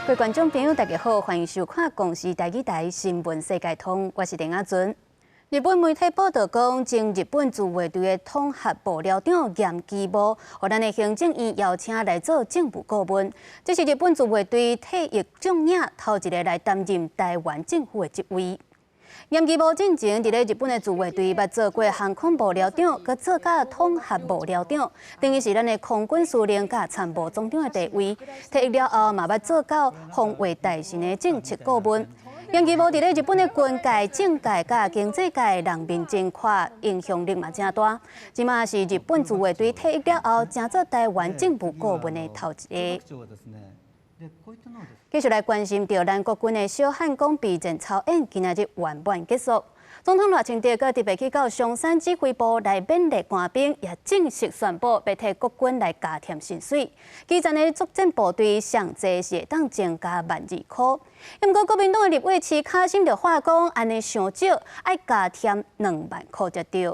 各位观众朋友，大家好，欢迎收看公视台语台新闻世界通，我是林雅纯。日本媒体报道讲，前日本自卫队的统合幕僚长岩基武，和咱的行政院邀请来做政府顾问。这是日本自卫队退役将领头一个来担任台湾政府的职位。岩基武之前伫咧日本的自卫队捌做过航空幕僚长，佮做甲统合幕僚长，等于是咱的空军司令甲参谋总长的地位。退役了后，嘛捌做到防卫大臣的政策顾问。岩基武伫咧日本的军界、政界甲经济界人面真阔，影响力嘛真大。即嘛是日本自卫队退役了后，正做台湾政府顾问的头一个。继续来关心到咱国军的小汉光备战操演，今仔日圆满结束。总统赖清德佮特别去到松山指挥部来勉励官兵，也正式宣布要替国军来加添薪水。基层的作战部队上济是会当增加12000块。不过国民党的立委市卡心就话讲，安尼上少，爱加添2万块才对。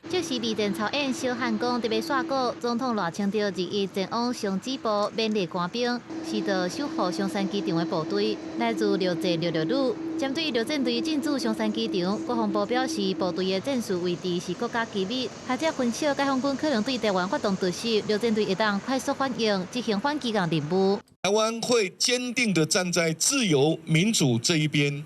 这是备战操演小汉光特别宣告，总统赖清德日夜前往上指部勉励官兵，是到守护松山机场的部队，来自6节666旅。针对陆战队进驻松山机场，国防部表示，部队的战术位置是国家机密，或者分析解放军可能对台湾发动突袭，陆战队会当快速反应，执行反击任务。台湾会坚定地站在自由民主这一边。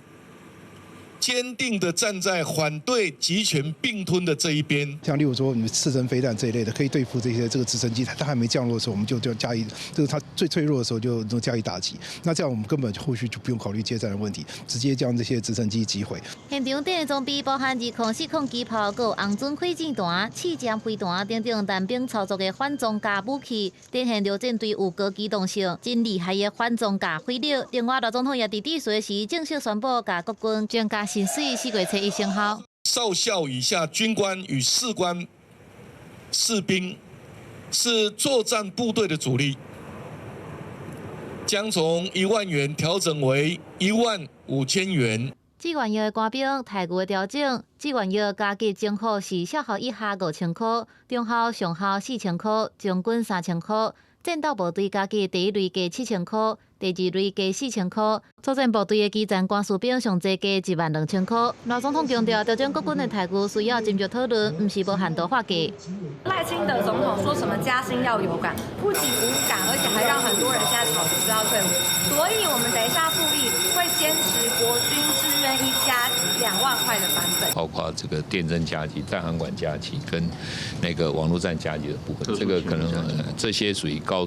坚定地站在反对集权并吞的这一边，像例如说，你们刺针飞弹这一类的，可以对付这个直升机，它还没降落的时候，我们就加以它最脆弱的时候就加以打击。那这样我们根本后续就不用考虑接战的问题，直接将这些直升机击毁。现场展的装备包含204空机炮、有红准火箭弹、气箭飞弹等等单兵操作的反装甲武器，展现陆战队有高机动性、真厉害的反装甲飞力。另外，老总统也伫致辞时正式宣布，甲国军增加薪水4月初1生效。少校以下军官与士官、士兵是作战部队的主力，将从1万元调整为15000元。志愿役的官兵待遇的调整，志愿役加级增幅是小校以下5000块，中校、上校4000块，将军3000块。战斗部队加级第一类加7000块，第二类加4000块。作战部队的基层官士兵上侪加12000块。赖总统强调，调整国军的待遇需要斟酌讨论，不是无限度划价。赖清德总统说什么加薪要有感，不仅无感，而且还让很多人现在吵着说要退伍。所以我们等一下复议会坚持国军志愿役加2万块的版本，包括这个电侦加级、弹航管加级跟那个网络战加级的部分，这个可能这些属于高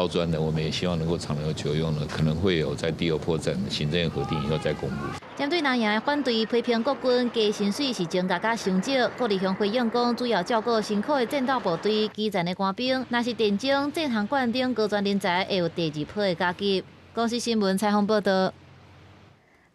专的，我们也希望能够长久用的，可能会有在第2波战行政院核定以后再公布。针对南洋的反对批评国军加薪水是增加较伤少，国立向回应讲，主要照顾辛苦的战斗部队、基层的官兵，若是电征、战航管等高专人才，会有第2波的加级。公视新闻采访报道。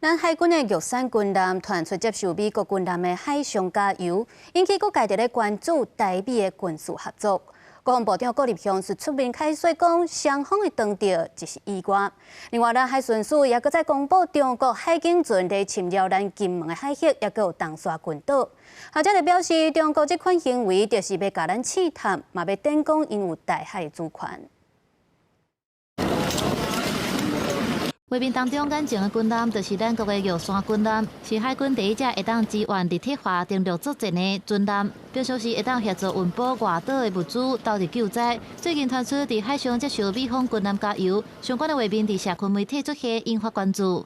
咱海军的玉山军舰传出接受美国军舰的海上加油，引起各界伫咧关注台美的军事合作。国防部长郭立雄是出面开说讲，双方的长调就是意外。另外，咱海巡署也搁再公布中国海警船在侵扰咱金门的海域，也搁有东沙群岛。学者就表示，中国这款行为就是要甲咱试探，嘛要展讲因有大海的主权。画面当中眼前的军舰，就是咱国的玉山军舰，是海军第一只会当支援立体化登陆作战的军舰，表示是会当协助运补外岛的物资，到日救灾。最近传出伫海上接受美方军舰加油，相关的画面伫社群媒体出现，引发关注。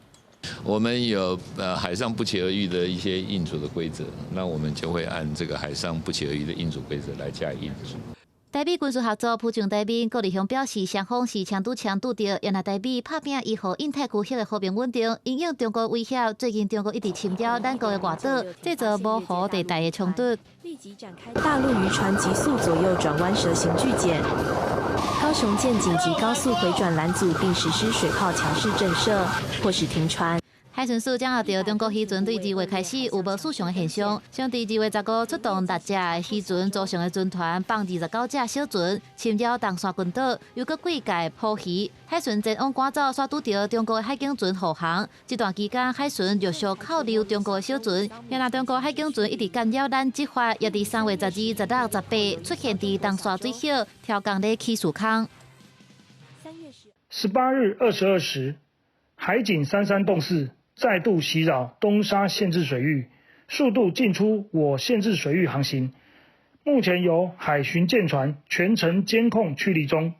我们有海上不期而遇的一些应组的规则，那我们就会按这个海上不期而遇的应组规则来加以应组。台美军事合作，副总台面郭立雄表示，双方是枪拄着，原来台美拍拼依护印太区域的和平稳定，因应中国威胁。最近中国一直侵扰咱国的外岛，制造模糊地带的冲突。立即展开大陆渔船急速左右转弯蛇形巨检。高雄舰紧急高速回转拦阻，并实施水炮强势震慑，迫使停船。海巡署掌握到中国渔船对2月开始有无顺畅的现象，相对2月15日出动6只的渔船组成的船团，放29只小船侵扰东沙群岛，又搁几界捕鱼。海巡前往赶走，煞拄到中国的海警船护航。这段期间，海巡陆续扣留中国的小船，也让中国海警船一直干扰咱执法，也伫3月12、16、18出现伫东沙水口挑港的起诉坑。18日22时，海警33洞4再度袭扰东沙限制水域，数度进出我限制水域航行。目前由海巡舰船全程监控驱离中。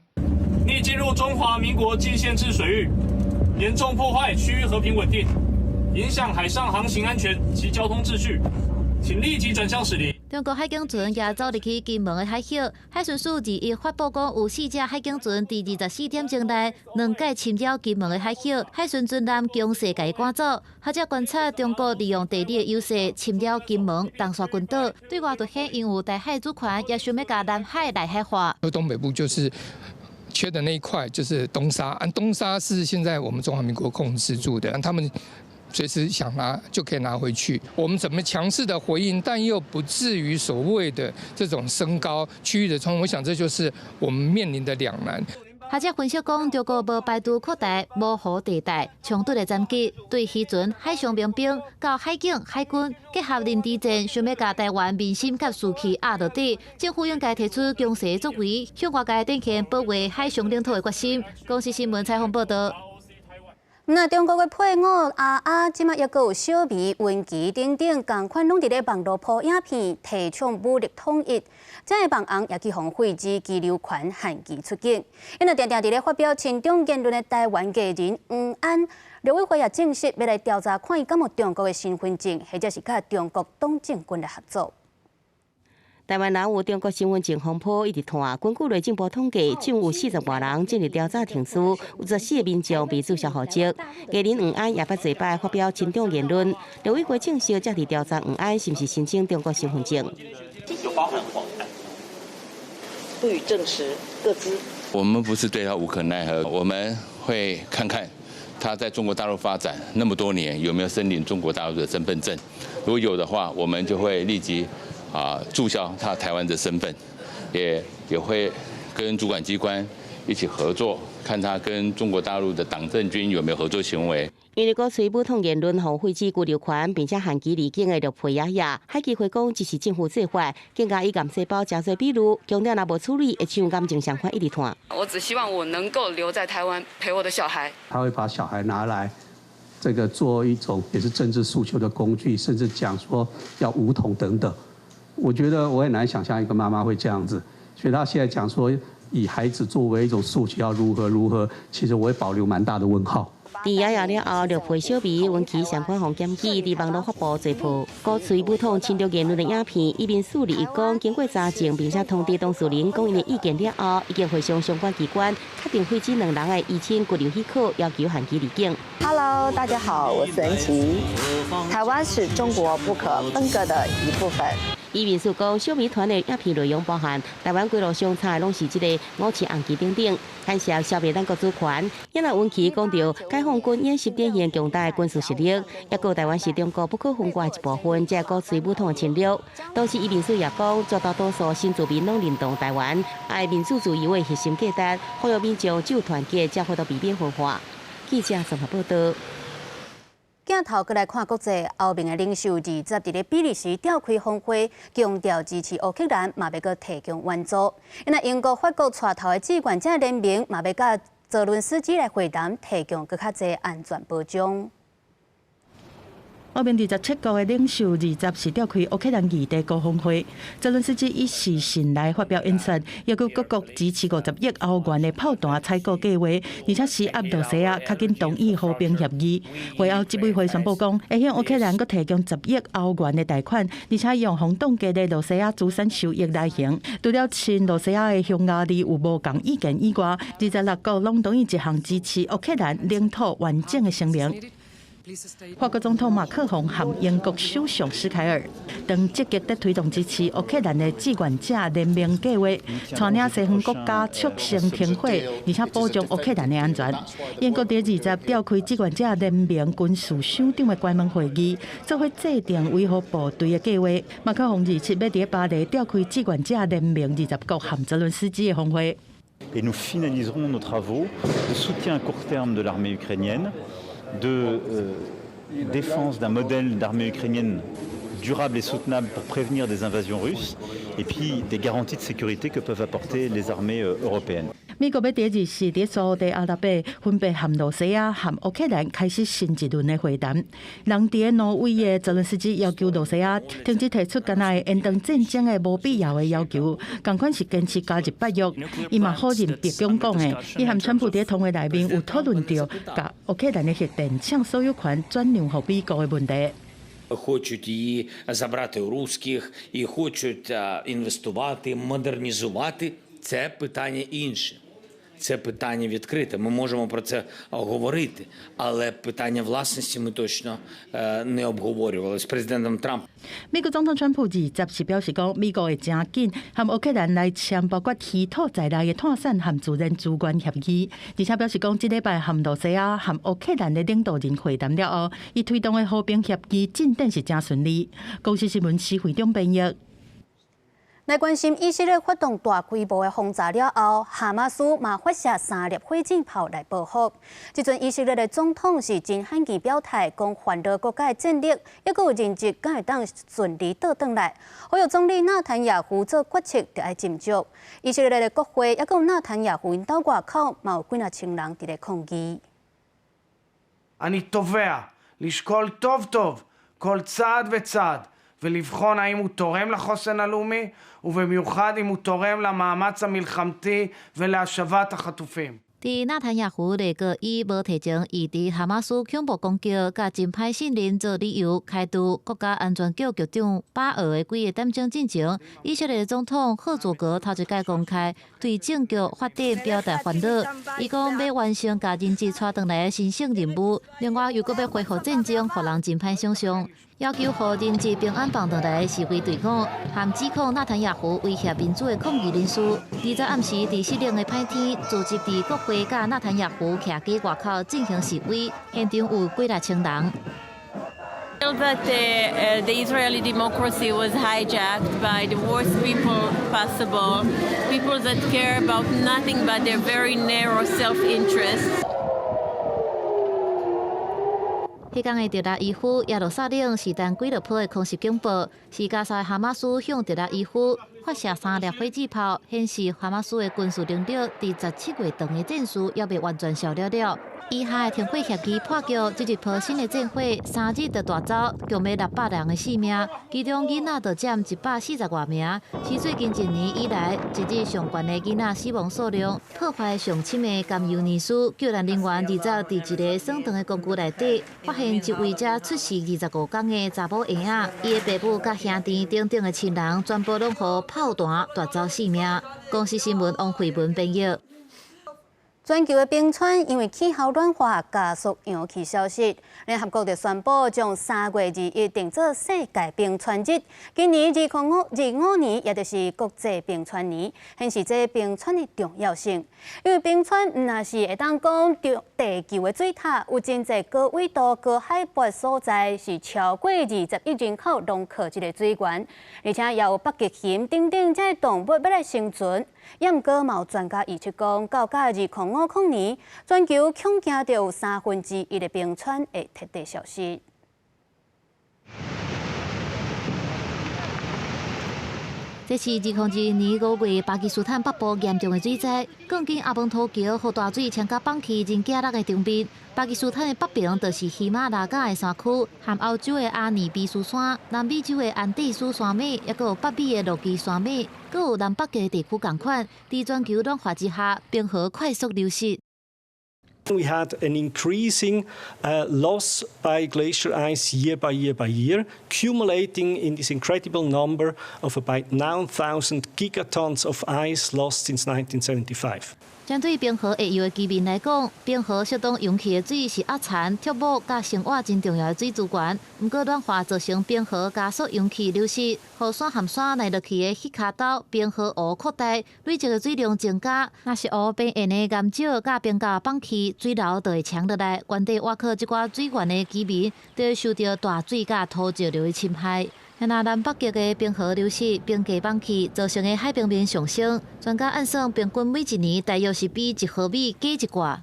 逆进入中华民国境限制水域，严重破坏区域和平稳定，影响海上航行安全及交通秩序，请立即转向驶离。中国海警船也走入去金门的海口，海巡署2日发布讲，有4只海警船伫24点钟内2届侵扰金门的海口，海巡船舰强势甲伊赶走。学者观察，中国利用地理的优势侵扰金门、东沙群岛，对外凸显拥有台海主权，也想要甲南海内海化。东北部就是缺的那一块，就是东沙，东沙是现在我们中华民国控制住的，他们随时想拿就可以拿回去。我们怎么强势的回应，但又不至于所谓的这种升高区域的冲突？我想这就是我们面临的两难。学者分析讲，中国无排除扩大模糊地带冲突的战机，对渔船、海上民兵到海警、海军结合认知战，想要甲台湾民心甲士气压到底。政府应该提出强势作为，向外界展现保卫海上领土的决心。公司新闻采访报道。那中国的配偶阿阿，即马抑阁有小美、文琪等等，共款拢伫咧网络播影片，提倡武力统一。这个网红也去互废止居留权，限期出境。因为常常伫咧发表亲中言论的台湾艺人黄安，陆委会也证实要来调查，看伊敢有中国的身份证，或者是甲中国党政军来合作。台湾人有中国身份证风波一直拖，根据内政部统计，仅有40多人进入调查庭书，有14个民众被注销户籍。艺人黄安也捌多摆发表亲中言论，陆委会证实正伫调查黄安是不是申请中国身份证。有包含谎言，不予证实，各自。我们不是对他无可奈何，我们会看看他在中国大陆发展那么多年有没有申领中国大陆的身份证，如果有的话，我们就会立即注销他台湾的身份，也会跟主管机关一起合作，看他跟中国大陆的党政军有没有合作行为。因为鼓吹武统言论后废止居留权，并且限期离境的陆配也，海基会讲支持政府做法，更加以感细胞加做笔录，强调若无处理，会像感情相关一直拖。我只希望我能够留在台湾陪我的小孩。他会把小孩拿来。这个做一种也是政治诉求的工具，甚至讲说要武统等等。我觉得我很难想象一个妈妈会这样子，所以她现在讲说以孩子作为一种诉求要如何，其实我会保留蛮大的问号。伫爷爷了后，陆配小美、文琪相关互检举，伫网络发布多部鼓吹武统亲中言论的影片，以便树立伊讲经过查证，并且通知当事人讲因的意见了后，已经回向相关机关，确定废止2人的移亲居留许可，要求限期离境。Hello， 大家好，我是恩琪。台湾是中国不可分割的一部分。伊民诉讲，小美团的影片内容包含台湾几路相差拢是这个5次红旗等等，干涉消灭咱国主权。也让文琪讲到解放军演习展现强大的军事实力，也告台湾是中国不可分割的一部分，才鼓吹武统的侵略。同时，伊民诉也讲，绝大多数新住民拢认同台湾，爱民主主义为核心价值，呼吁民众只有团结，才会到避免分化。记者综合报道。镜头过来看国际，欧盟的领袖20日伫咧比利时召开峰会，强调支持乌克兰，嘛要阁提供援助。因为英国、法国带头的志愿者联盟，嘛要甲泽伦斯基来会谈，提供更较侪安全保障。欧盟27国的领袖20日是召开乌克兰议题高峰会，泽伦斯基一时信来发表演说，要求各国支持50亿欧元的炮弹采购计划，而且施压罗西亚较紧同意和平协议。会后执委会宣布讲，会向乌克兰阁提供10亿欧元的贷款，而且用红冻结的罗西亚资产收益来行。除了亲罗西亚的匈牙利有无共意见以外，26国拢同意一项支持乌克兰领土完整的声明。法国总统马克龙和英国首相施凯尔等积极在推动支持乌克兰的志愿者联名计划，带领西方国家促成停火，而且保障乌克兰的安全。英国第20召开志愿者联名军事省长的关门会议，做伙制定维护部队的计划。马克龙27要在巴黎召开志愿者联名20国和泽伦斯基的峰会。Et nous finaliserons nos travaux de soutien à court terme de l'armée ukrainienne, de défense d'un modèle d'armée ukrainienne durable et soutenable pour prévenir des invasions russes, et puis des garanties de sécurité que peuvent apporter les armées européennes. 美国要第24在沙特阿拉伯分别和罗西亚和乌克兰开始新一轮的会谈。人伫挪威的泽伦斯基要求罗西亚停止提出干那延长战争的无必要的要求，同款是坚持加入北约。伊嘛否认白宫讲的，伊和川普在通话内面有讨论到，把乌克兰的核电厂所有权转让给美国的问题。Хочуть її забрати у русських і хочуть інвестувати, модернізувати. Це питання інше. Це питання відкрите. Ми можемо про це говорити, але питання власності ми точно не обговорювали з президентом Трампом. 美国总统川普20表示讲，美国会真紧和乌克兰来签包括稀土在内的碳sản和自然资源协议，而且表示讲，这礼拜和罗西亚和乌克兰的领导人会谈了后，伊推动的和平协议进展是真顺利。公司新闻司会长编译。来关心以色列发动大规模的轰炸了后，哈马斯嘛发射3粒火箭炮来报复。这阵以色列的总统是真罕见表态，讲反对国家的战力，也有认知敢会当顺利倒转来。还有总理纳坦雅胡做决策就爱斟酌。以色列的国会也有纳坦雅胡因兜外口嘛有几啊千人伫咧抗议。אני תובע לשקול טוב טוב כל צעד וצעד ולבחון האם הוא תורם לחוסן הלאומי ובמיוחד אם הוא תורם למאמץ המלחמתי ולהשבת החטופים. 伫纳坦雅胡内阁以无提前伊伫哈马斯恐怖攻击甲真歹信任做理由，开除国家安全局局长巴尔的几个点钟进前，以色列总统赫祖格头一届公开对政局发展表达烦恼。伊讲要完成甲人质带回来的神圣任务，另外又搁要恢复战争，互人真歹想象。要求互人质平安放回来示威对抗，和指控纳坦雅胡威胁民主的抗议人士。20暗时，伫湿冷的歹天，组织伫国会甲纳坦雅胡徛家外口进行示威，现场有几啊千人。I feel that the Israeli democracy was hijacked by the worst people possible, people that care about nothing but their very narrow self-interest. 迄天的特拉伊夫、耶路撒冷是但几落波的空袭警报，是加沙哈马斯向特拉伊夫发射3粒火箭炮，显示哈马斯的军事能力伫17月长的战事也未完全消了。以下的停火协议破局，这一波新的战火3日就大走，共要600人的性命，其中囡仔就占140多名，是最近1年以来一日上悬的囡仔死亡数量。破坏上深的甘油年数，救援人员20早伫一个省长的工具内底，发现一位才出世25天的查某婴仔，伊的爸母甲兄弟等等的亲人，全部拢互炮弹夺走性命。公司新闻王慧文编译。全球的冰川因为气候暖化加速扬起消息，联合国就宣布将3月21定做世界冰川日。今年2025年，也就是国际冰川年，显示这冰川的重要性。因为冰川唔那是会当讲地球的水塔，有真侪高纬度、高海拔所在是超过20亿人口拢靠这个水源，而且也有北极熊等等这动物要来生存。也毋过，嘛有专家预测讲，到2050年，全球恐惊着有1/3的冰川会彻底消失。这是2021年5月巴基斯坦北部严重的水灾，更经阿邦土桥和大水冲甲放弃人家人的中边。巴基斯坦的北边就是喜马拉雅的山区，和欧洲的阿尼比斯山、南美洲的安第斯山脉，也有北美的落基山脉，阁有南北极地区同款。在全球暖化之下，冰河快速流失。We had an increasing loss by glacier ice year by year by year, accumulating in this incredible number of about 9,000 gigatons of ice lost since 1975. 针对冰河会游的居民来讲，冰河适当涌起的水是压产、跳舞甲生活真重要的水资源。不过暖化造成冰河加速涌起流失，雨伞和山来落去的迄卡岛冰河湖扩大，累积的水量增加。若是湖边沿的岩石甲冰架放弃，水流就会冲落来，原地挖靠这寡水源的居民，就会受到大水甲土石流的侵害。那南北极的冰河流失、冰架放弃造成的海平面上升，专家按算平均每一年大约是比1毫米加一掛。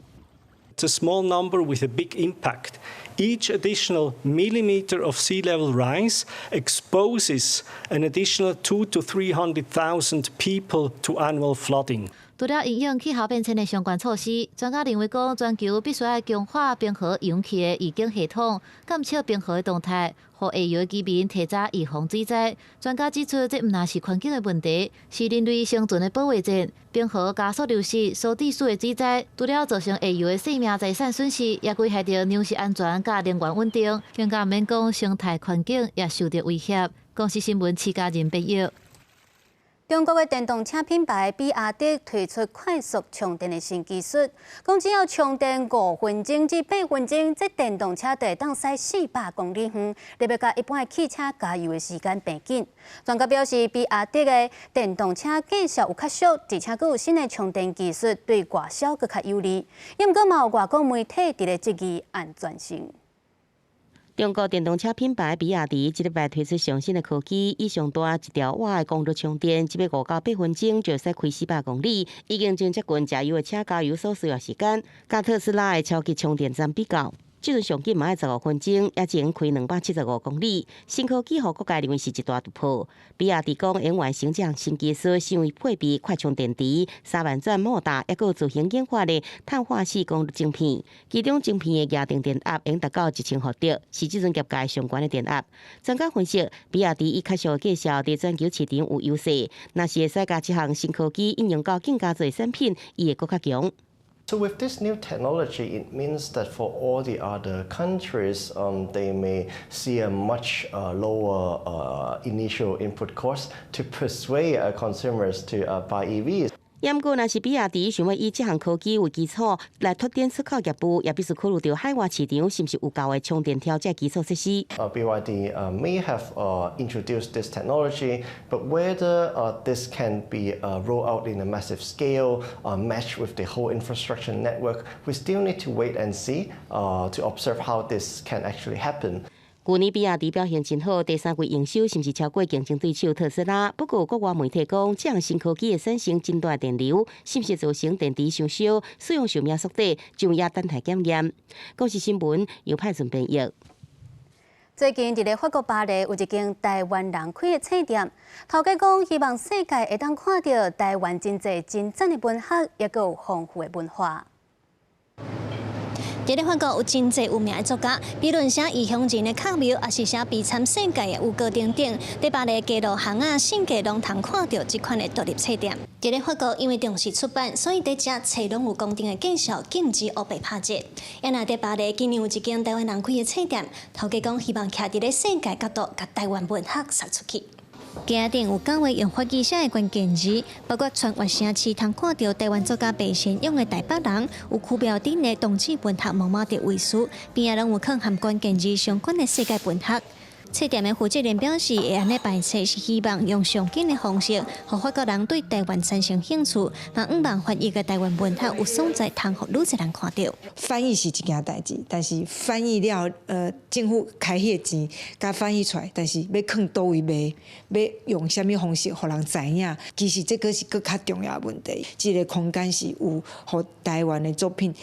It's a small number with a big impact. Each additional millimeter of sea level rise exposes an additional 200,000 to 300,000 people to annual flooding. 除了应用气候变迁的相关措施，专家认为讲，全球必须要强化冰河涌起的预警系统，监测冰河的动态，互会游的居民提早预防水灾。专家指出，这唔那是环境的问题，是人类生存的保卫战。冰河加速流失，所致数的水灾，除了造成会游的生命财产损失，也危害到粮食安全甲能源稳定，更加免讲生态环境也受到威胁。公司新闻齐家人报道。中国的电动车品牌比亚迪推出快速充电的新技术，讲只要充电5分钟至8分钟，这电动车就会当驶400公里远，特别甲一般的汽车加油的时间变紧。专家表示，比亚迪的电动车价格有较俗，而且佫有新的充电技术，对外销佫较有利。不过，嘛有外国媒体伫咧质疑安全性。中国电动车品牌比亚迪这礼拜推出上新的科技，以上大一条瓦的公路充电，只要5到8分钟就驶开400公里，已经真接近加油的车加油所需要时间，甲特斯拉的超级充电站比较。即阵上紧嘛要15分钟，也只能开275公里。新科技互国家认为是一大突破。比亚迪讲，因完成这项新技术，是因为配备快充电池、3万转摩达，也有自行研发的碳化系公路晶片。其中晶片的亚定电压已达到1000伏特，是即阵业界相关的电压。专家分析，比亚迪以确实介绍在全球市场有优势，若是会使甲这项新科技应用到更加多产品，伊会更较强。So with this new technology, it means that for all the other countries, they may see a much lower initial input cost to persuade consumers to buy EVs. 不过，若是比亚迪想要以这项科技为基础来拓展出口业务，也必须考虑到海外市场是不是有够的充电条这基础设施。BYD may have introduced this technology, but whether this can be rolled out in a massive scale, matched with the whole infrastructure network, we still need to wait and see to observe how this can actually happen. 去年比亚迪表现真好，第3季营收甚至超过竞争对手特斯拉。不过，国外媒体讲，这项新科技会产生真大电流，是不是造成电池上烧、使用寿命缩短，就也等待检验。公司新闻由派准编译。最近伫咧法国巴黎有一间台湾人开的册店，头家讲希望世界会当看到台湾真济真赞的文学，也佮有丰富的文化。伫咧法国有真侪有名的作家，比论写异乡人的巧妙，也是写悲惨世界的有歌等等。伫巴黎街路巷啊、圣街拢通看到这款的独立册店。伫咧法国，因为重视出版，所以伫遮册拢有固定的介绍，禁止黑白拍折。也若伫巴黎，今年有一间台湾人开的册店，头家讲希望徛伫咧世界角度，甲台湾文学杀出去。家顶有9位用法语写的关键字，包括全越城市通看到台湾作家白先勇的台北人，有区标顶的同志文学毛毛的位数，边仔拢有放含关键字相关的世界文学。册店的负责人表示，会安尼摆册是希望用上紧的方式，让法国人对台湾产生兴趣，嘛毋望翻译嘅台湾文学有所在，通互愈侪人看到。翻译是一件代志，但是翻译了，政府开迄个钱，甲翻译出来，但是要放倒位卖，要用啥物方式，互人知影，其实这个是更较重要的问题。这个空间是有互台湾的作品。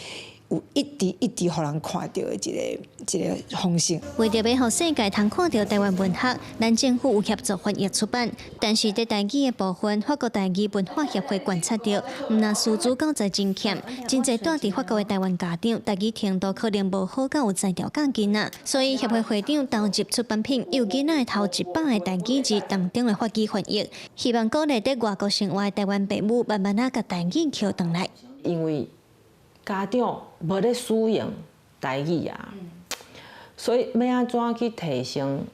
有一直互人看到的一个方式。为着要互世界通看到台湾文学，咱政府有协助翻译出版，但是在台语的部分，法国台语文化协会观察到，毋但师资教材真欠，真侪住伫法国的台湾家长，台语程度可能无好，到有才调教囡仔。所以协会会长投入出版品，有囡仔头100个台语字当中的法语翻译，希望鼓励伫外国生活的台湾父母慢慢甲台语捡回来。因为家长无咧使用台语啊，所以要安怎去提升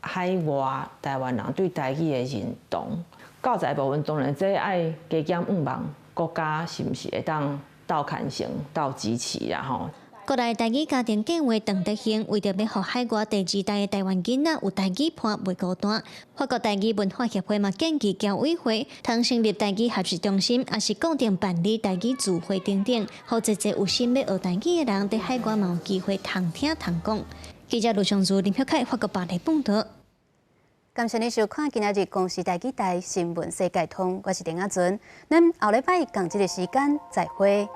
海外台湾人对台语的认同？教材部分当然这爱加减5万国家是毋是会当倒看成、倒支持啦吼。国内台语家庭计划邓德兴为着要互海外第二代的台湾囡仔有台语伴袂孤单，法国台语文化协会嘛建议侨委会通成立台语学习中心，也是固定办理台语聚会等等，互一些有心要学台语的人在海外嘛有机会通听通讲。记者卢尚珠、林晓凯，法国巴黎报道。感谢你收看今日公视台语台新闻世界通，我是丁雅纯，咱后礼拜同一个时间再会。